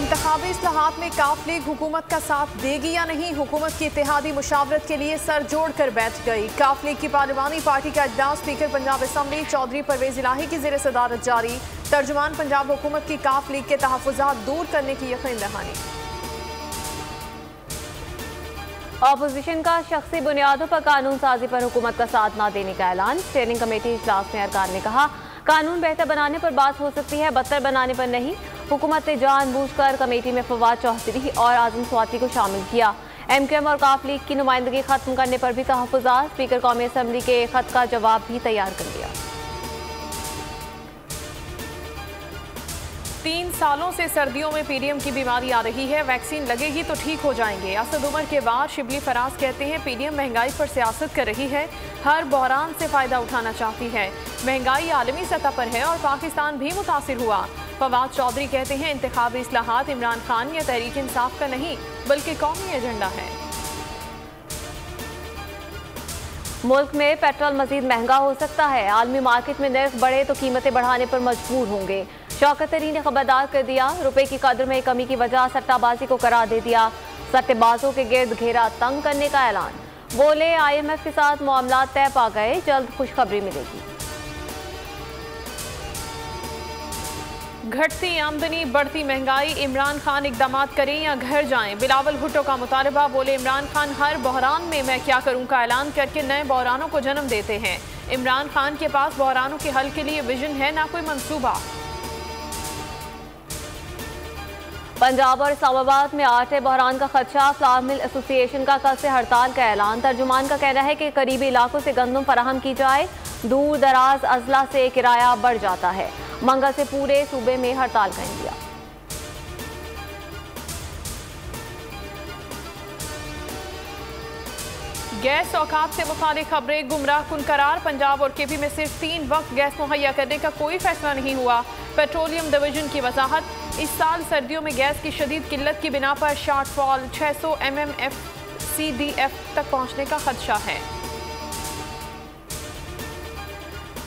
इंतखाबी इस्लाहात में काफ लीग हुकूमत का साथ देगी या नहीं, हुकूमत की इत्तेहादी मुशावरत के लिए सर जोड़ कर बैठ गई। काफ लीग की पार्लिमानी पार्टी का इजलास स्पीकर पंजाब असम्बली चौधरी परवेज इलाही की ज़ेर सदारत जारी। तर्जुमान पंजाब हुकूमत की काफ लीग के तहफ़्फ़ुज़ात दूर करने की यकीन दहानी। अपोजिशन का शख्सी बुनियादों पर कानून साजी पर हुकूमत का साथ न देने का ऐलान। स्टीयरिंग कमेटी इजलास में अरकान ने कहा, कानून बेहतर बनाने पर बात हो सकती है, बदतर बनाने पर नहीं। हुकूमत ने जानबूझकर कमेटी में फवाद चौधरी और आजम स्वाति को शामिल किया। MQM और काफ लीग की नुमाइंदगी खत्म करने पर भी तहफ़्फ़ुज़ात। स्पीकर कौमी असम्बली के खत का जवाब भी तैयार कर लिया। 3 सालों से सर्दियों में पीडीएम की बीमारी आ रही है, वैक्सीन लगेगी तो ठीक हो जाएंगे। असद उमर के बाद शिबली फराज कहते हैं, पीडीएम महंगाई पर सियासत कर रही है, हर बहरान से फ़ायदा उठाना चाहती है। महंगाई आलमी सतह पर है और पाकिस्तान भी मुतासिर हुआ। फवाद चौधरी कहते हैं, इंतखाबी इस्लाहात इमरान खान या तहरीक इंसाफ का नहीं बल्कि कौमी एजेंडा है। मुल्क में पेट्रोल मजीद महंगा हो सकता है, आलमी मार्केट में नर्ख बढ़े तो कीमतें बढ़ाने पर मजबूर होंगे। शौकत तरीन ने खबरदार कर दिया, रुपए की कदर में कमी की वजह सट्टाबाजी को करार दे दिया। सट्टेबाजों के गिर्द घेरा तंग करने का ऐलान। बोले, IMF के साथ मामला तय पा गए, जल्द खुशखबरी मिलेगी। घटती आमदनी, बढ़ती महंगाई, इमरान खान इकदामात करें या घर जाएं, बिलावल भुट्टो का मुतालबा। बोले, इमरान खान हर बहरान में मैं क्या करूं का ऐलान करके नए बहरानों को जन्म देते हैं। इमरान खान के पास बहरानों के हल के लिए विजन है, ना कोई मंसूबा। पंजाब और इस्लामाबाद में आटे बहरान का खदशा। फ्लावर मिल एसोसिएशन का कल से हड़ताल का ऐलान। तर्जुमान का कहना है कि करीबी इलाकों से गंदम फराहम की जाए, दूर दराज अजला से किराया बढ़ जाता है। मंगल से पूरे सूबे में हड़ताल का इंदिया। गैस औकात से मुतालिक खबरें गुमराह कुन करार। पंजाब और KP में सिर्फ 3 वक्त गैस मुहैया करने का कोई फैसला नहीं हुआ। पेट्रोलियम डिवीजन की वजाहत, इस साल सर्दियों में गैस की शदीद किल्लत की बिना पर शॉर्टफॉल 600 MMFCDF तक पहुंचने का खदशा है।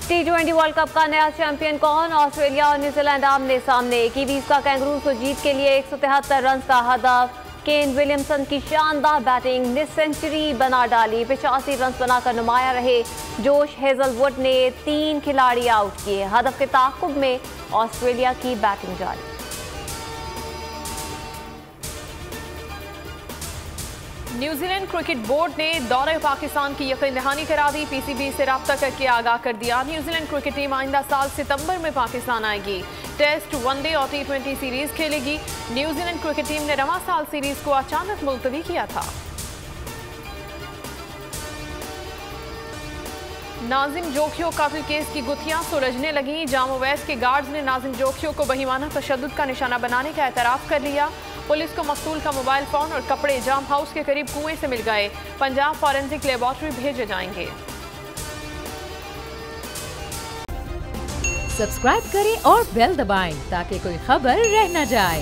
T20 वर्ल्ड कप का नया चैंपियन कौन? ऑस्ट्रेलिया और न्यूजीलैंड आमने सामने। कीवीज का कैंगरूज को जीत के लिए 173 रन का हदफ। केन विलियमसन की शानदार बैटिंग ने सेंचुरी बना डाली। 85 रन बनाकर नुमाया रहे। जोश हेजलवुड ने 3 खिलाड़ी आउट किए। हदफ के ताक़ुब में ऑस्ट्रेलिया की बैटिंग जारी। न्यूजीलैंड क्रिकेट बोर्ड ने दौरे पाकिस्तान की यकीन दहानी करा दी। PCB से राब्ता करके आगाह कर दिया। न्यूजीलैंड क्रिकेट टीम आइंदा साल सितंबर में पाकिस्तान आएगी। टेस्ट, वनडे और T20 सीरीज खेलेगी। न्यूजीलैंड क्रिकेट टीम ने रवां साल सीरीज को अचानक मुलतवी किया था। नाजिम जोखियो कातिल केस की गुत्थियां सुलझने लगी। जामो वेस्ट के गार्ड्स ने नाजिम जोखियो को बहिमाना तशद्दुद का निशाना बनाने का एतराफ़ कर लिया। पुलिस को मकतूल का मोबाइल फोन और कपड़े जाम हाउस के करीब कुएं से मिल गए। पंजाब फॉरेंसिक लेबॉर्ट्री भेजे जाएंगे। सब्सक्राइब करें और बेल दबाएं ताकि कोई खबर रह न जाए।